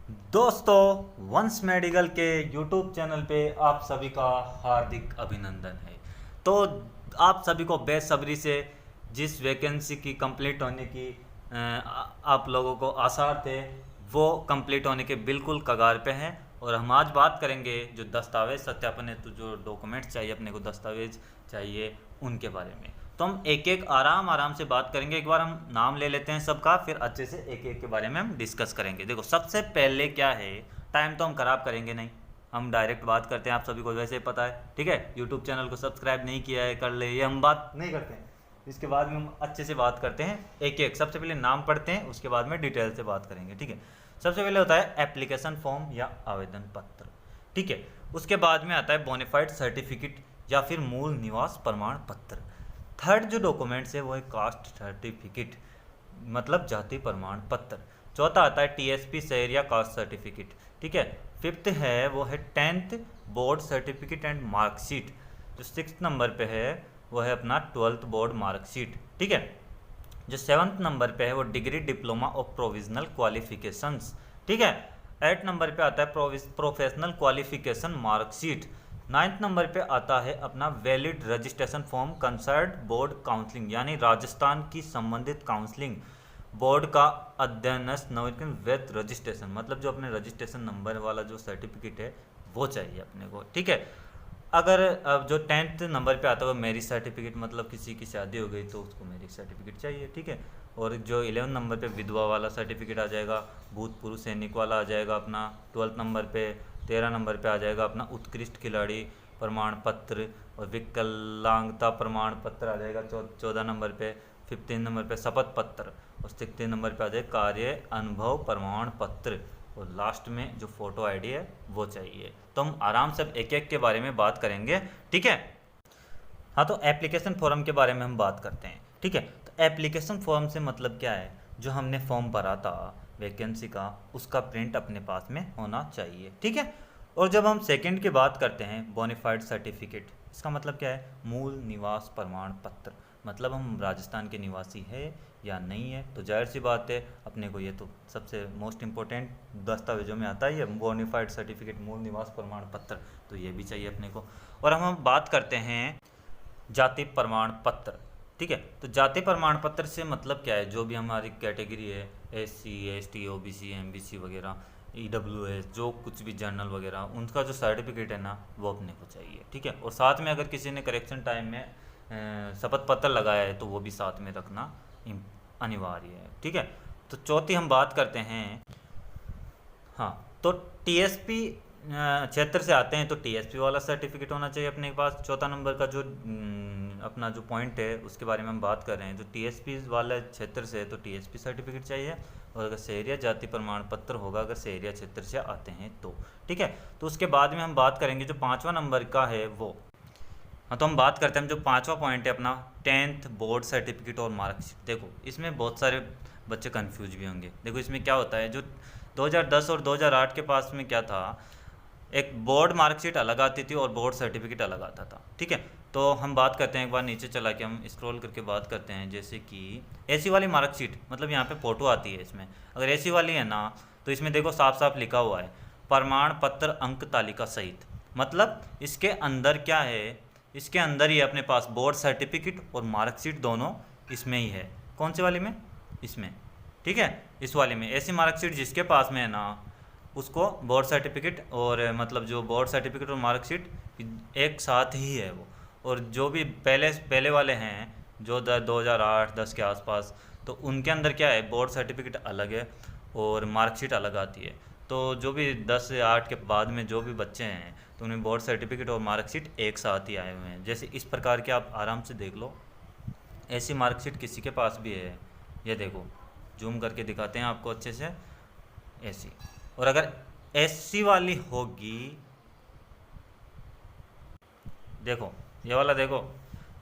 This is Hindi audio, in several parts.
दोस्तों, वंश मेडिकल के यूट्यूब चैनल पे आप सभी का हार्दिक अभिनंदन है। तो आप सभी को बेसब्री से जिस वैकेंसी की कंप्लीट होने की आप लोगों को आसार थे, वो कंप्लीट होने के बिल्कुल कगार पे हैं। और हम आज बात करेंगे जो दस्तावेज सत्यापन हेतु जो डॉक्यूमेंट्स चाहिए, अपने को दस्तावेज चाहिए, उनके बारे में। तो हम एक एक आराम आराम से बात करेंगे। एक बार हम नाम ले लेते हैं सबका, फिर अच्छे से एक एक के बारे में हम डिस्कस करेंगे। देखो, सबसे पहले क्या है, टाइम तो हम खराब करेंगे नहीं, हम डायरेक्ट बात करते हैं। आप सभी को वैसे ही पता है, ठीक है। यूट्यूब चैनल को सब्सक्राइब नहीं किया है, कर ले, ये हम बात नहीं करते हैं। इसके बाद में हम अच्छे से बात करते हैं, एक एक। सबसे पहले नाम पढ़ते हैं, उसके बाद में डिटेल से बात करेंगे, ठीक है। सबसे पहले होता है एप्लीकेशन फॉर्म या आवेदन पत्र, ठीक है। उसके बाद में आता है बोनाफाइड सर्टिफिकेट या फिर मूल निवास प्रमाण पत्र। थर्ड जो डॉक्यूमेंट्स है वो है कास्ट सर्टिफिकेट, मतलब जाति प्रमाण पत्र। चौथा आता है टीएसपी शहर या कास्ट सर्टिफिकेट, ठीक है। फिफ्थ है वो है 10th board certificate and marksheet. जो 6th नंबर पे है वो है अपना 12th बोर्ड मार्कशीट, ठीक है। जो 7th नंबर पे है वो degree diploma of provisional qualifications, ठीक है। 8 नंबर पे आता है professional qualification marksheet. 9th number पे आता है अपना valid registration form concert board counselling, यानी राजस्थान की संबंधित काउंसलिंग बोर्ड का अध्ययनस्थ नवीन विथ रजिस्ट्रेशन, मतलब जो अपने रजिस्ट्रेशन नंबर वाला जो सर्टिफिकेट है वो चाहिए अपने को, ठीक है। अगर अब जो 10th नंबर पे आता है वो मैरिज सर्टिफिकेट, मतलब किसी की शादी हो गई तो उसको मैरिज सर्टिफिकेट चाहिए, ठीक है। और जो 11 नंबर पे विधवा वाला सर्टिफिकेट आ जाएगा, भूतपूर्व सैनिक वाला आ जाएगा अपना 12th नंबर पे। 13 नंबर पे आ जाएगा अपना उत्कृष्ट खिलाड़ी प्रमाण पत्र और विकलांगता प्रमाण पत्र आ जाएगा 14 नंबर पे। 15 नंबर पे शपथ पत्र और 16 नंबर पे आ जाएगा कार्य अनुभव प्रमाण पत्र। और लास्ट में जो फोटो आईडी है वो चाहिए। तो हम आराम से एक एक के बारे में बात करेंगे, ठीक है। हाँ, तो एप्लीकेशन फॉर्म के बारे में हम बात करते हैं, ठीक है। तो एप्लीकेशन फॉर्म से मतलब क्या है, जो हमने फॉर्म भरा था वैकेंसी का, उसका प्रिंट अपने पास में होना चाहिए, ठीक है। और जब हम सेकंड की बात करते हैं बोनाफाइड सर्टिफिकेट, इसका मतलब क्या है, मूल निवास प्रमाण पत्र, मतलब हम राजस्थान के निवासी है या नहीं है। तो जाहिर सी बात है, अपने को ये तो सबसे मोस्ट इम्पोर्टेंट दस्तावेजों में आता ही है, बोनाफाइड सर्टिफिकेट, मूल निवास प्रमाण पत्र, तो ये भी चाहिए अपने को। और हम बात करते हैं जाति प्रमाण पत्र, ठीक है। तो जाति प्रमाण पत्र से मतलब क्या है, जो भी हमारी कैटेगरी है, SC ST OBC MBC वगैरह, EWS, जो कुछ भी जर्नल वगैरह, उनका जो सर्टिफिकेट है ना वो अपने को चाहिए, ठीक है। और साथ में अगर किसी ने करेक्शन टाइम में शपथ पत्र लगाया है तो वो भी साथ में रखना अनिवार्य है, ठीक है। तो चौथी हम बात करते हैं, हाँ, तो TSP क्षेत्र से आते हैं तो TSP वाला सर्टिफिकेट होना चाहिए अपने पास। चौथा नंबर का जो अपना जो पॉइंट है उसके बारे में हम बात कर रहे हैं, तो TSP वाला क्षेत्र से है तो TSP सर्टिफिकेट चाहिए। और अगर शहरिया जाति प्रमाण पत्र होगा अगर शहरिया क्षेत्र से आते हैं तो, ठीक है। तो उसके बाद में हम बात करेंगे जो 5वां नंबर का है वो, हाँ, तो हम बात करते हैं जो 5वां पॉइंट है अपना 10th बोर्ड सर्टिफिकेट और मार्कशीट। देखो, इसमें बहुत सारे बच्चे कंफ्यूज भी होंगे। देखो, इसमें क्या होता है, जो 2010 और 2008 के पास में क्या था, एक बोर्ड मार्कशीट अलग आती थी और बोर्ड सर्टिफिकेट अलग आता था, ठीक है। तो हम बात करते हैं, एक बार नीचे चला के हम स्क्रॉल करके बात करते हैं। जैसे कि AC वाली मार्कशीट, मतलब यहाँ पे फ़ोटो आती है इसमें, अगर AC वाली है ना तो इसमें देखो साफ साफ लिखा हुआ है प्रमाण पत्र अंक तालिका सहित, मतलब इसके अंदर क्या है, इसके अंदर ही अपने पास बोर्ड सर्टिफिकेट और मार्कशीट दोनों इसमें ही है। कौन सी वाली में, इसमें, ठीक है, इस वाले में। ऐसी मार्कशीट जिसके पास में है ना उसको बोर्ड सर्टिफिकेट और मतलब जो बोर्ड सर्टिफिकेट और मार्कशीट एक साथ ही है वो। और जो भी पहले पहले वाले हैं जो 2008-10 के आसपास, तो उनके अंदर क्या है, बोर्ड सर्टिफिकेट अलग है और मार्कशीट अलग आती है। तो जो भी 10 से 8 के बाद में जो भी बच्चे हैं तो उन्हें बोर्ड सर्टिफिकेट और मार्कशीट एक साथ ही आए हुए हैं। जैसे इस प्रकार के आप आराम से देख लो, ऐसी मार्कशीट किसी के पास भी है, ये देखो जूम करके दिखाते हैं आपको अच्छे से, ऐसी। और अगर SC वाली होगी, देखो ये वाला देखो,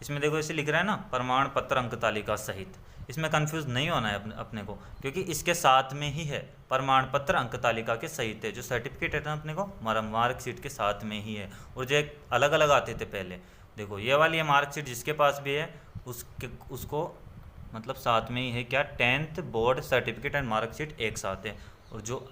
इसमें देखो ऐसे लिख रहा है ना प्रमाण पत्र अंक तालिका सहित। इसमें कंफ्यूज नहीं होना है अपने को, क्योंकि इसके साथ में ही है, प्रमाण पत्र अंक तालिका के सहित है। जो सर्टिफिकेट है ना अपने को मार्कशीट के साथ में ही है। और जो एक अलग अलग आते थे पहले, देखो ये वाली है मार्कशीट जिसके पास भी है उसको मतलब साथ में ही है क्या, 10th board certificate and marksheet एक साथ है। और जो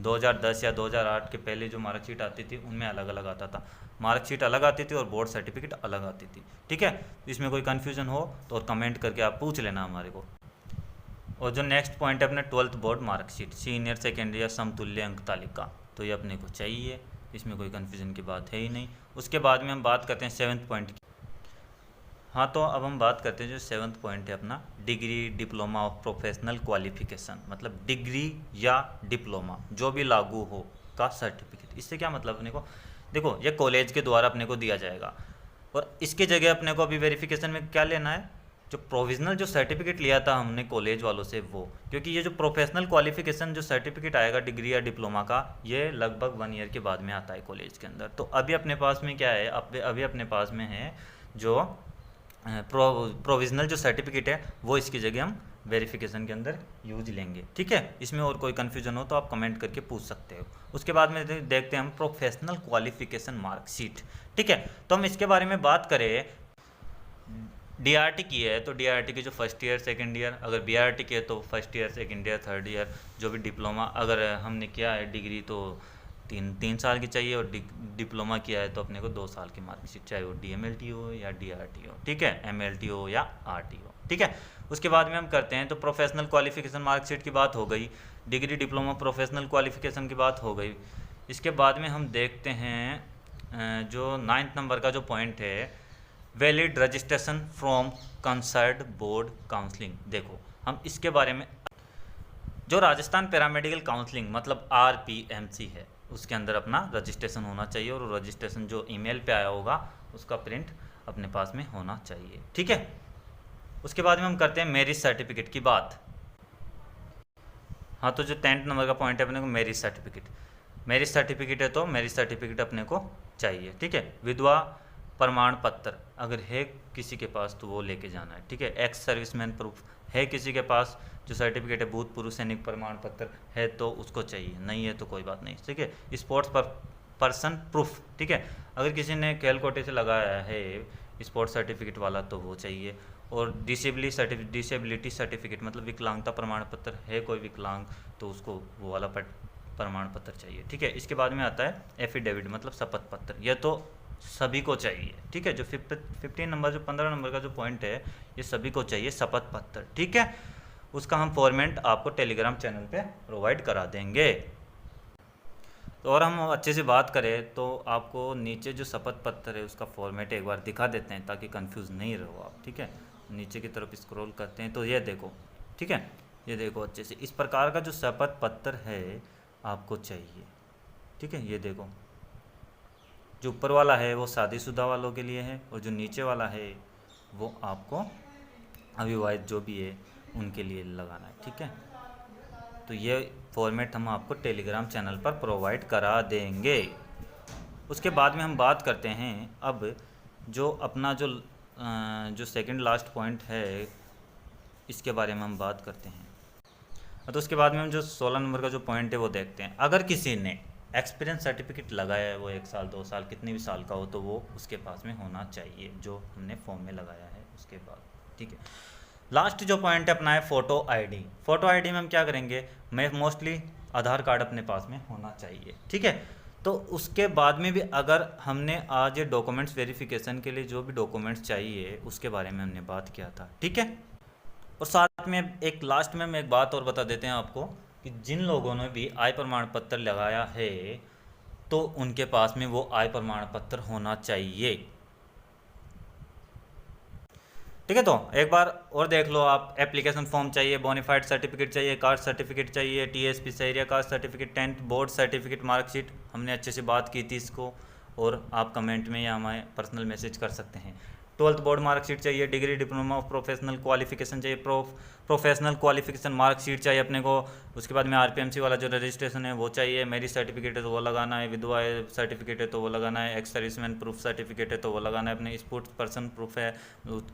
2010 या 2008 के पहले जो मार्कशीट आती थी उनमें अलग अलग आता था, मार्कशीट अलग आती थी और बोर्ड सर्टिफिकेट अलग आती थी। ठीक है, इसमें कोई कन्फ्यूजन हो तो और कमेंट करके आप पूछ लेना हमारे को। और जो नेक्स्ट पॉइंट है अपने 12th board marksheet, senior secondary या समतुल्य अंक तालिका, तो ये अपने को चाहिए, इसमें कोई कन्फ्यूजन की बात है ही नहीं। उसके बाद में हम बात करते हैं 7th पॉइंट की। हाँ, तो अब हम बात करते हैं जो 7th पॉइंट है अपना, degree diploma of professional qualification, मतलब डिग्री या डिप्लोमा जो भी लागू हो का सर्टिफिकेट। इससे क्या मतलब अपने को, देखो ये कॉलेज के द्वारा अपने को दिया जाएगा और इसके जगह अपने को अभी वेरिफिकेशन में क्या लेना है, जो प्रोविजनल जो सर्टिफिकेट लिया था हमने कॉलेज वालों से वो, क्योंकि ये जो प्रोफेशनल क्वालिफिकेशन जो सर्टिफिकेट आएगा डिग्री या डिप्लोमा का, ये लगभग 1 ईयर के बाद में आता है कॉलेज के अंदर। तो अभी अपने पास में क्या है, अभी अपने पास में है जो प्रोविजनल जो सर्टिफिकेट है वो इसकी जगह हम वेरिफिकेशन के अंदर यूज लेंगे। ठीक है, इसमें और कोई कन्फ्यूजन हो तो आप कमेंट करके पूछ सकते हो। उसके बाद में देखते हैं हम प्रोफेशनल क्वालिफिकेशन मार्कशीट। ठीक है, तो हम इसके बारे में बात करें, डीआरटी की है तो डीआरटी की जो फर्स्ट ईयर सेकंड ईयर, अगर बीआरटी की है तो first year second year third year, जो भी डिप्लोमा अगर हमने किया है डिग्री तो 3 साल की चाहिए, और डिप्लोमा किया है तो अपने को 2 साल की मार्कशीट, चाहे वो डीएमएलटी हो या डीआरटी हो। ठीक है, एमएलटी हो या आरटी हो। ठीक है, उसके बाद में हम करते हैं तो प्रोफेशनल क्वालिफिकेशन मार्कशीट की बात हो गई, डिग्री डिप्लोमा प्रोफेशनल क्वालिफिकेशन की बात हो गई। इसके बाद में हम देखते हैं जो 9th नंबर का जो पॉइंट है, valid registration from concerned board counselling. देखो हम इसके बारे में, जो राजस्थान पैरामेडिकल काउंसलिंग मतलब आरपीएमसी है, उसके अंदर अपना रजिस्ट्रेशन होना चाहिए, और रजिस्ट्रेशन जो ईमेल पे आया होगा उसका प्रिंट अपने पास में होना चाहिए। ठीक है, उसके बाद में हम करते हैं मैरिज सर्टिफिकेट की बात। हाँ, तो जो 10th नंबर का पॉइंट है अपने को मैरिज सर्टिफिकेट, मैरिज सर्टिफिकेट है तो मैरिज सर्टिफिकेट अपने को चाहिए। ठीक है, विधवा प्रमाण पत्र अगर है किसी के पास तो वो लेके जाना है। ठीक है, एक्स सर्विसमैन प्रूफ है किसी के पास जो सर्टिफिकेट है, भूतपूर्व सैनिक प्रमाण पत्र है तो उसको चाहिए, नहीं है तो कोई बात नहीं। ठीक है, स्पोर्ट्स पर्सन प्रूफ, ठीक है, अगर किसी ने खेल कोटे से लगाया है स्पोर्ट्स सर्टिफिकेट वाला तो वो चाहिए। और डिसेबिलिटी सर्टिफिकेट मतलब विकलांगता प्रमाण पत्र है कोई विकलांग तो उसको वो वाला प्रमाण पत्र चाहिए। ठीक है, इसके बाद में आता है एफिडेविट मतलब शपथ पत्र, यह तो सभी को चाहिए। ठीक है, जो 15 नंबर जो 15 नंबर का जो पॉइंट है ये सभी को चाहिए शपथ पत्र। ठीक है, उसका हम फॉर्मेट आपको टेलीग्राम चैनल पे प्रोवाइड करा देंगे। तो और हम अच्छे से बात करें तो आपको नीचे जो शपथ पत्र है उसका फॉर्मेट एक बार दिखा देते हैं ताकि कंफ्यूज नहीं रहो आप। ठीक है, नीचे की तरफ स्क्रॉल करते हैं तो ये देखो। ठीक है, ये देखो अच्छे से, इस प्रकार का जो शपथ पत्र है आपको चाहिए। ठीक है, ये देखो, जो ऊपर वाला है वो शादीशुदा वालों के लिए है और जो नीचे वाला है वो आपको अविवाहित जो भी है उनके लिए लगाना है। ठीक है, तो ये फॉर्मेट हम आपको टेलीग्राम चैनल पर प्रोवाइड करा देंगे। उसके बाद में हम बात करते हैं अब जो अपना जो सेकंड लास्ट पॉइंट है इसके बारे में हम बात करते हैं। तो उसके बाद में हम जो 16 नंबर का जो पॉइंट है वो देखते हैं। अगर किसी ने एक्सपीरियंस सर्टिफिकेट लगाया है, वो 1 साल 2 साल कितने भी साल का हो, तो वो उसके पास में होना चाहिए जो हमने फॉर्म में लगाया है उसके बाद। ठीक है, लास्ट जो पॉइंट है अपना है फ़ोटो आईडी। फ़ोटो आईडी में हम क्या करेंगे, मैं मोस्टली आधार कार्ड अपने पास में होना चाहिए। ठीक है, तो उसके बाद में भी अगर हमने आज ये डॉक्यूमेंट्स वेरिफिकेशन के लिए जो भी डॉक्यूमेंट्स चाहिए उसके बारे में हमने बात किया था। ठीक है, और साथ में एक लास्ट में हम एक बात और बता देते हैं आपको कि जिन लोगों ने भी आय प्रमाण पत्र लगाया है तो उनके पास में वो आय प्रमाण पत्र होना चाहिए। ठीक है, तो एक बार और देख लो आप, एप्लीकेशन फॉर्म चाहिए, बोनाफाइड सर्टिफिकेट चाहिए, कास्ट सर्टिफिकेट चाहिए, TSP Sahariya caste certificate, 10th board certificate marksheet, हमने अच्छे से बात की थी इसको, और आप कमेंट में या हमें पर्सनल मैसेज कर सकते हैं। 12th बोर्ड मार्कशीट चाहिए, degree diploma of professional qualification चाहिए, प्रोफेशनल क्वालिफिकेशन मार्कशीट चाहिए अपने को। उसके बाद में आरपीएमसी वाला जो रजिस्ट्रेशन है वो चाहिए, मैरिज सर्टिफिकेट है तो वो लगाना है, विधवा सर्टिफिकेट है तो वो लगाना है, एक्स सर्विसमैन प्रूफ सर्टिफिकेट है तो वो लगाना है, अपने स्पोर्ट्स पर्सन प्रूफ है,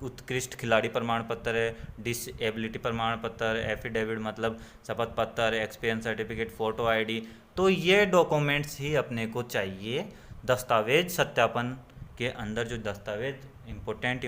उत्कृष्ट खिलाड़ी प्रमाण पत्र है, डिसेबिलिटी प्रमाण पत्र, एफिडेविट मतलब शपथ पत्र, एक्सपीरियंस सर्टिफिकेट, फ़ोटो आईडी, तो ये डॉक्यूमेंट्स ही अपने को चाहिए। दस्तावेज सत्यापन के अंदर जो दस्तावेज इम्पोर्टेंट